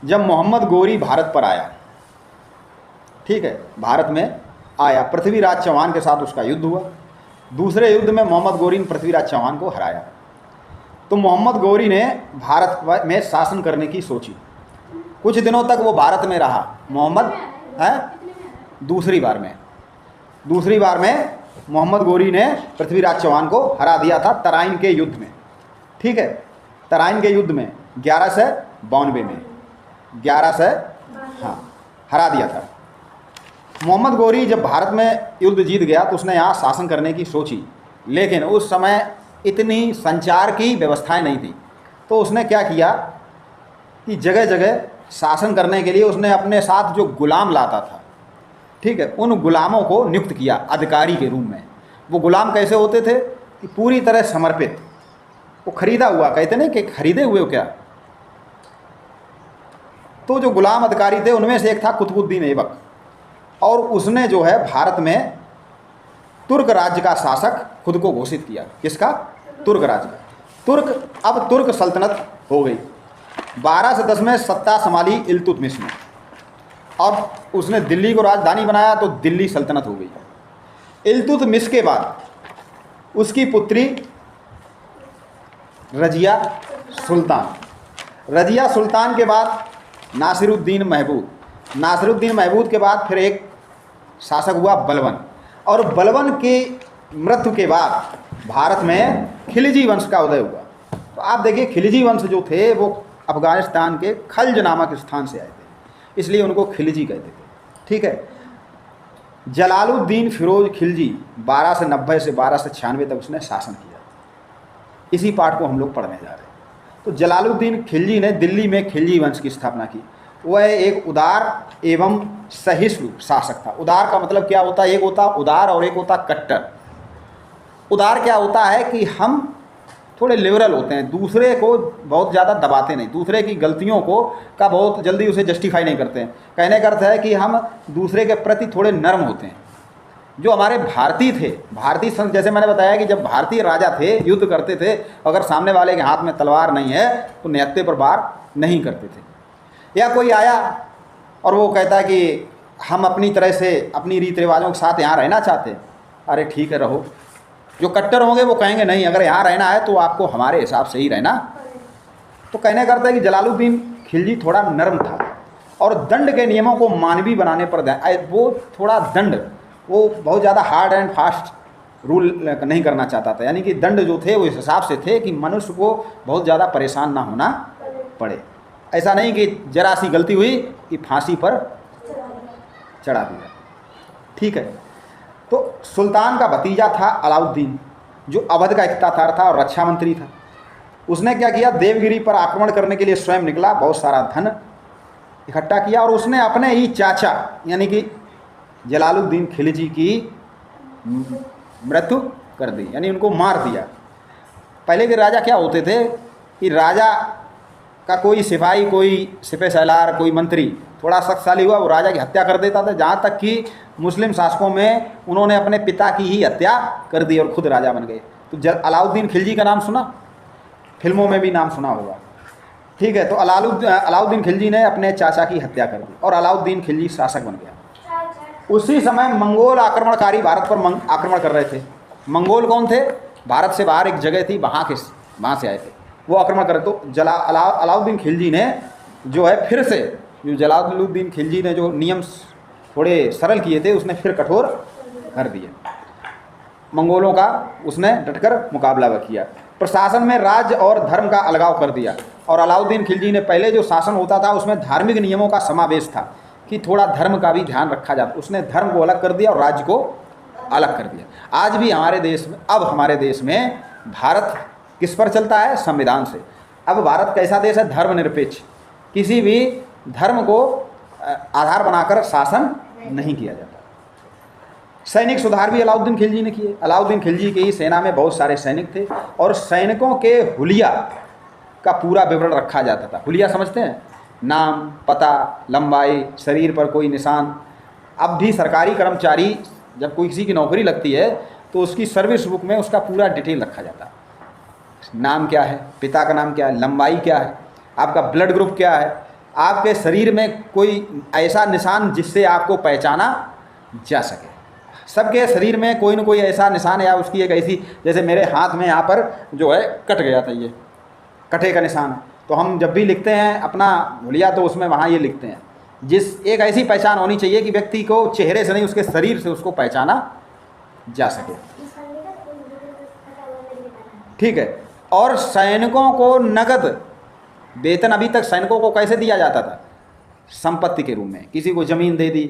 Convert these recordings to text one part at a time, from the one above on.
जब मोहम्मद गोरी भारत पर आया, ठीक है, भारत में आया, पृथ्वीराज चौहान के साथ उसका युद्ध हुआ। दूसरे युद्ध में मोहम्मद गोरी ने पृथ्वीराज चौहान को हराया। तो मोहम्मद गोरी ने भारत में शासन करने की सोची। कुछ दिनों तक वो भारत में रहा मोहम्मद है। दूसरी बार में मोहम्मद गोरी ने पृथ्वीराज चौहान को हरा दिया था तराइन के युद्ध में, ठीक है, तराइन के युद्ध में 1192 में 11 से हाँ हरा दिया था। मोहम्मद गोरी जब भारत में युद्ध जीत गया तो उसने यहाँ शासन करने की सोची, लेकिन उस समय इतनी संचार की व्यवस्थाएं नहीं थी। तो उसने क्या किया कि जगह जगह शासन करने के लिए उसने अपने साथ जो गुलाम लाता था, ठीक है, उन गुलामों को नियुक्त किया अधिकारी के रूप में। वो गुलाम कैसे होते थे कि पूरी तरह समर्पित, वो खरीदा हुआ, कहते नहीं कि खरीदे हुए हो क्या। तो जो गुलाम अधिकारी थे उनमें से एक था कुतुबुद्दीन ऐबक, और उसने जो है भारत में तुर्क राज्य का शासक खुद को घोषित किया। किसका? तुर्क राज्य का। अब तुर्क सल्तनत हो गई। 12 से 10 में सत्ता संभाली इल्तुतमिश ने, और उसने दिल्ली को राजधानी बनाया तो दिल्ली सल्तनत हो गई। इल्तुतमिश के बाद उसकी पुत्री रजिया सुल्तान के बाद नासिरुद्दीन महमूद के बाद फिर एक शासक हुआ बलबन, और बलबन के मृत्यु के बाद भारत में खिलजी वंश का उदय हुआ। तो आप देखिए खिलजी वंश जो थे वो अफगानिस्तान के खल्ज नामक स्थान से आए थे, इसलिए उनको खिलजी कहते थे, ठीक है। जलालुद्दीन फिरोज खिलजी 12 से 90 से 12 से 96 तक उसने शासन किया। इसी पाठ को हम लोग पढ़ने जा रहे हैं। तो जलालुद्दीन खिलजी ने दिल्ली में खिलजी वंश की स्थापना की। वह एक उदार एवं सहिष्णु शासक था। उदार का मतलब क्या होता है? एक होता उदार और एक होता कट्टर। उदार क्या होता है कि हम थोड़े लिबरल होते हैं, दूसरे को बहुत ज़्यादा दबाते नहीं, दूसरे की गलतियों को का बहुत जल्दी उसे जस्टिफाई नहीं करते हैं। कहने का अर्थ है कि हम दूसरे के प्रति थोड़े नर्म होते हैं। जो हमारे भारतीय थे, भारतीय संघ, जैसे मैंने बताया कि जब भारतीय राजा थे युद्ध करते थे, अगर सामने वाले के हाथ में तलवार नहीं है तो निहत्थे पर वार नहीं करते थे। या कोई आया और वो कहता है कि हम अपनी तरह से अपनी रीति रिवाजों के साथ यहाँ रहना चाहते हैं, अरे ठीक है रहो। जो कट्टर होंगे वो कहेंगे नहीं, अगर यहाँ रहना है तो आपको हमारे हिसाब से ही रहना। तो कहने का अर्थ है कि जलालुद्दीन खिलजी थोड़ा नर्म था, और दंड के नियमों को मानवीय बनाने पर वो थोड़ा दंड, वो बहुत ज़्यादा हार्ड एंड फास्ट रूल नहीं करना चाहता था। यानी कि दंड जो थे वो इस हिसाब से थे कि मनुष्य को बहुत ज़्यादा परेशान ना होना पड़े। ऐसा नहीं कि जरा सी गलती हुई कि फांसी पर चढ़ा दिया, ठीक है। तो सुल्तान का भतीजा था अलाउद्दीन, जो अवध का इख्तियार था और रक्षा मंत्री था। उसने क्या किया? देवगिरी पर आक्रमण करने के लिए स्वयं निकला, बहुत सारा धन इकट्ठा किया, और उसने अपने ही चाचा यानी कि जलालुद्दीन खिलजी की मृत्यु कर दी, यानी उनको मार दिया। पहले के राजा क्या होते थे कि राजा का कोई सिपाही, कोई सिपह सलार, कोई मंत्री थोड़ा शक्तिशाली हुआ, वो राजा की हत्या कर देता था। जहाँ तक कि मुस्लिम शासकों में उन्होंने अपने पिता की ही हत्या कर दी और खुद राजा बन गए। तो अलाउद्दीन खिलजी का नाम सुना, फिल्मों में भी नाम सुना होगा, ठीक है। तो अलाउद्दीन खिलजी ने अपने चाचा की हत्या कर दी और अलाउद्दीन खिलजी शासक बन गया। उसी समय मंगोल आक्रमणकारी भारत पर आक्रमण कर रहे थे। मंगोल कौन थे? भारत से बाहर एक जगह थी, वहाँ से आए थे, वो आक्रमण करे। तो अलाउद्दीन खिलजी ने जो है फिर से, जो जलालुद्दीन खिलजी ने जो नियम थोड़े सरल किए थे उसने फिर कठोर कर दिए। मंगोलों का उसने डटकर मुकाबला किया। प्रशासन में राज्य और धर्म का अलगाव कर दिया, और अलाउद्दीन खिलजी ने पहले जो शासन होता था उसमें धार्मिक नियमों का समावेश था कि थोड़ा धर्म का भी ध्यान रखा जाता। उसने धर्म को अलग कर दिया और राज्य को अलग कर दिया। आज भी हमारे देश में, अब हमारे देश में भारत किस पर चलता है? संविधान से। अब भारत कैसा देश है? धर्मनिरपेक्ष। किसी भी धर्म को आधार बनाकर शासन नहीं किया जाता। सैनिक सुधार भी अलाउद्दीन खिलजी ने किए। अलाउद्दीन खिलजी की ही सेना में बहुत सारे सैनिक थे, और सैनिकों के हुलिया का पूरा विवरण रखा जाता था। हुलिया समझते हैं? नाम, पता, लंबाई, शरीर पर कोई निशान। अब भी सरकारी कर्मचारी जब कोई किसी की नौकरी लगती है तो उसकी सर्विस बुक में उसका पूरा डिटेल रखा जाता है। नाम क्या है, पिता का नाम क्या है, लंबाई क्या है, आपका ब्लड ग्रुप क्या है, आपके शरीर में कोई ऐसा निशान जिससे आपको पहचाना जा सके। सबके शरीर में कोई न कोई ऐसा निशान या उसकी एक ऐसी, जैसे मेरे हाथ में यहाँ पर जो है कट गया था, ये कटे का निशान है, तो हम जब भी लिखते हैं अपना हुलिया तो उसमें वहाँ ये लिखते हैं। एक ऐसी पहचान होनी चाहिए कि व्यक्ति को चेहरे से नहीं उसके शरीर से उसको पहचाना जा सके। ठीक है। और सैनिकों को नगद वेतन अभी तक सैनिकों को कैसे दिया जाता था? संपत्ति के रूप में, किसी को ज़मीन दे दी,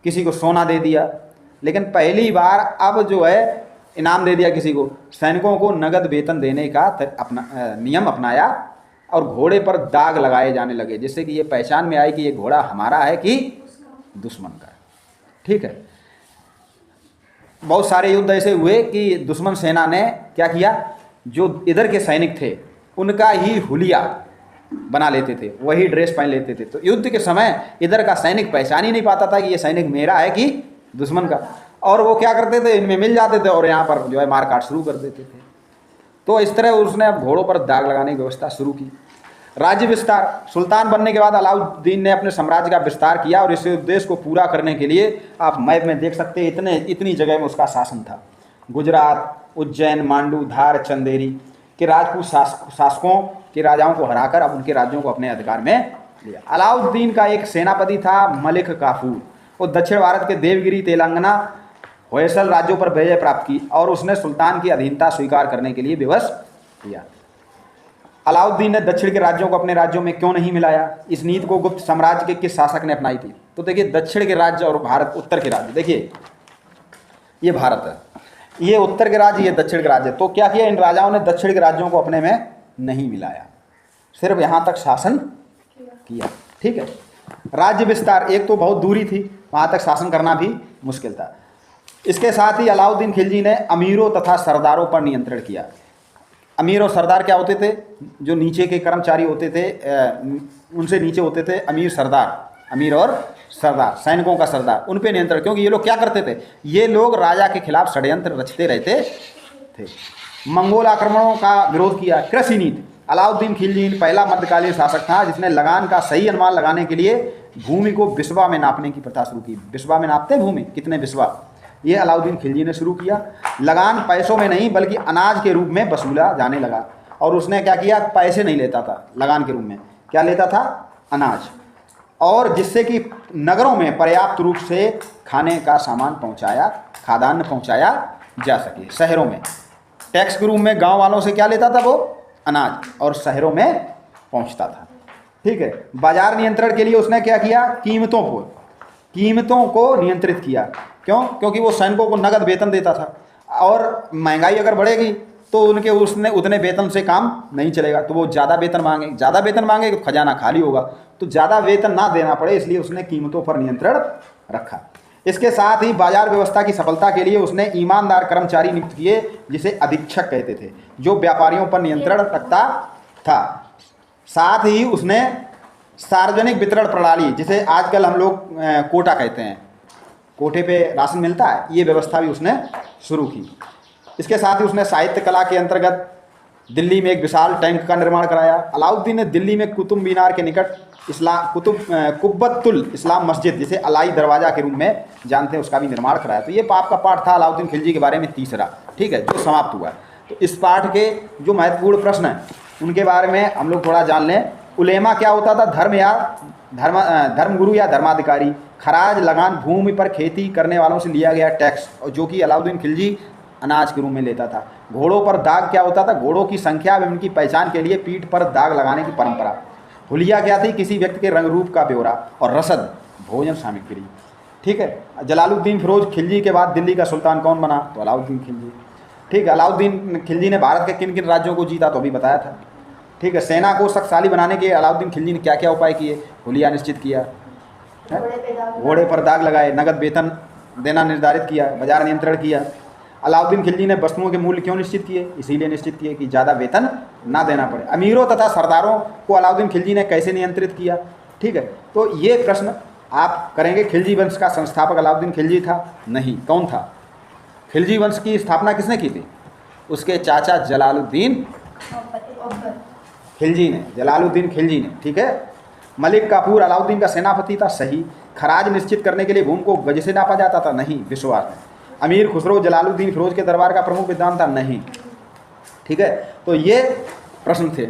किसी को सोना दे दिया, लेकिन पहली बार अब जो है इनाम दे दिया किसी को। सैनिकों को नगद वेतन देने का नियम अपनाया और घोड़े पर दाग लगाए जाने लगे, जिससे कि ये पहचान में आए कि ये घोड़ा हमारा है कि दुश्मन का है। ठीक है। बहुत सारे युद्ध ऐसे हुए कि दुश्मन सेना ने क्या किया, जो इधर के सैनिक थे उनका ही हुलिया बना लेते थे, वही ड्रेस पहन लेते थे। तो युद्ध के समय इधर का सैनिक पहचान ही नहीं पाता था कि ये सैनिक मेरा है कि दुश्मन का, और वो क्या करते थे, इनमें मिल जाते थे और यहाँ पर जो है मार काट शुरू कर देते थे। तो इस तरह उसने अब घोड़ों पर दाग लगाने की व्यवस्था शुरू की। राज्य विस्तार, सुल्तान बनने के बाद अलाउद्दीन ने अपने साम्राज्य का विस्तार किया और इस उद्देश्य को पूरा करने के लिए आप मैप में देख सकते हैं इतनी जगह में उसका शासन था। गुजरात, उज्जैन, मांडू, धार, चंदेरी के राजपूत शासकों के राजाओं को हराकर अब उनके राज्यों को अपने अधिकार में लिया। अलाउद्दीन का एक सेनापति था मलिक काफूर। वो दक्षिण भारत के देवगिरी, तेलंगाना, होयसल राज्यों पर विजय प्राप्त की और उसने सुल्तान की अधीनता स्वीकार करने के लिए विवश किया। अलाउद्दीन ने दक्षिण के राज्यों को अपने राज्यों में क्यों नहीं मिलाया? इस नीति को गुप्त साम्राज्य के किस शासक ने अपनाई थी? तो देखिए, दक्षिण के राज्य और भारत उत्तर के राज्य, देखिए ये भारत है, ये उत्तर के राज्य, ये दक्षिण के राज्य। तो क्या किया इन राजाओं ने, दक्षिण के राज्यों को अपने में नहीं मिलाया, सिर्फ यहाँ तक शासन किया। ठीक है। राज्य विस्तार, एक तो बहुत दूरी थी, वहाँ तक शासन करना भी मुश्किल था। इसके साथ ही अलाउद्दीन खिलजी ने अमीरों तथा सरदारों पर नियंत्रण किया। अमीर और सरदार क्या होते थे? जो नीचे के कर्मचारी होते थे, उनसे नीचे होते थे अमीर सरदार, अमीर और सरदार, सैनिकों का सरदार, उन पे नियंत्रण। क्योंकि ये लोग क्या करते थे, ये लोग राजा के खिलाफ षड्यंत्र रचते रहते थे। मंगोल आक्रमणों का विरोध किया। कृषि नीति, अलाउद्दीन खिलजी पहला मध्यकालीन शासक था जिसने लगान का सही अनुमान लगाने के लिए भूमि को बिस्वा में नापने की प्रथा शुरू की। बिस्वा में नापते भूमि, कितने बिस्वा, ये अलाउद्दीन खिलजी ने शुरू किया। लगान पैसों में नहीं बल्कि अनाज के रूप में वसूला जाने लगा। और उसने क्या किया, पैसे नहीं लेता था लगान के रूप में, क्या लेता था, अनाज। और जिससे कि नगरों में पर्याप्त रूप से खाने का सामान पहुंचाया, खाद्यान्न पहुंचाया जा सके। शहरों में टैक्स के रूप में गांव वालों से क्या लेता था वो, अनाज, और शहरों में पहुंचता था। ठीक है। बाजार नियंत्रण के लिए उसने क्या किया, कीमतों को नियंत्रित किया। क्यों? क्योंकि वो सैनिकों को नगद वेतन देता था और महंगाई अगर बढ़ेगी तो उसने उतने वेतन से काम नहीं चलेगा, तो वो ज़्यादा वेतन मांगे तो खजाना खाली होगा, तो ज़्यादा वेतन ना देना पड़े, इसलिए उसने कीमतों पर नियंत्रण रखा। इसके साथ ही बाजार व्यवस्था की सफलता के लिए उसने ईमानदार कर्मचारी नियुक्त किए, जिसे अधीक्षक कहते थे, जो व्यापारियों पर नियंत्रण रखता था। साथ ही उसने सार्वजनिक वितरण प्रणाली, जिसे आजकल हम लोग कोटा कहते हैं, कोटे पे राशन मिलता है, ये व्यवस्था भी उसने शुरू की। इसके साथ ही उसने साहित्य कला के अंतर्गत दिल्ली में एक विशाल टैंक का निर्माण कराया। अलाउद्दीन ने दिल्ली में कुतुब मीनार के निकट कुब्बतुल इस्लाम मस्जिद, जिसे अलाई दरवाज़ा के रूप में जानते हैं, उसका भी निर्माण कराया। तो ये पाप का पाठ था अलाउद्दीन खिलजी के बारे में तीसरा, ठीक है, जो समाप्त हुआ। तो इस पाठ के जो महत्वपूर्ण प्रश्न हैं उनके बारे में हम लोग थोड़ा जान लें। उलेमा क्या होता था? धर्मगुरु या धर्माधिकारी। खराज, लगान, भूमि पर खेती करने वालों से लिया गया टैक्स, और जो कि अलाउद्दीन खिलजी अनाज के रूप में लेता था। घोड़ों पर दाग क्या होता था? घोड़ों की संख्या एवं उनकी पहचान के लिए पीठ पर दाग लगाने की परंपरा। हुलिया क्या थी? किसी व्यक्ति के रंग रूप का ब्यौरा। और रसद, भोजन सामग्री। ठीक है। जलालुद्दीन फिरोज खिलजी के बाद दिल्ली का सुल्तान कौन बना? तो अलाउद्दीन खिलजी। ठीक है। अलाउद्दीन खिलजी ने भारत के किन किन राज्यों को जीता? तो अभी बताया था। ठीक है। सेना को शक्तिशाली बनाने के अलाउद्दीन खिलजी ने क्या क्या उपाय किए? हुलिया निश्चित किया, घोड़े पर दाग लगाए, नगद वेतन देना निर्धारित किया, बाजार नियंत्रण किया। अलाउद्दीन खिलजी ने वस्तुओं के मूल्य क्यों निश्चित किए? इसीलिए निश्चित किए कि ज़्यादा वेतन ना देना पड़े। अमीरों तथा सरदारों को अलाउद्दीन खिलजी ने कैसे नियंत्रित किया? ठीक है। तो ये प्रश्न आप करेंगे। खिलजी वंश का संस्थापक अलाउद्दीन खिलजी था? नहीं। कौन था? खिलजी वंश की स्थापना किसने की थी? उसके चाचा जलालुद्दीन खिलजी ने, जलालुद्दीन खिलजी ने। ठीक है। मलिक काफूर अलाउद्दीन का सेनापति था, सही। खराज निश्चित करने के लिए भूमि को गज से नापा जाता था, नहीं, विश्वास है। अमीर खुसरो जलालुद्दीन फिरोज के दरबार का प्रमुख विद्वान था, नहीं। ठीक है, तो ये प्रश्न थे।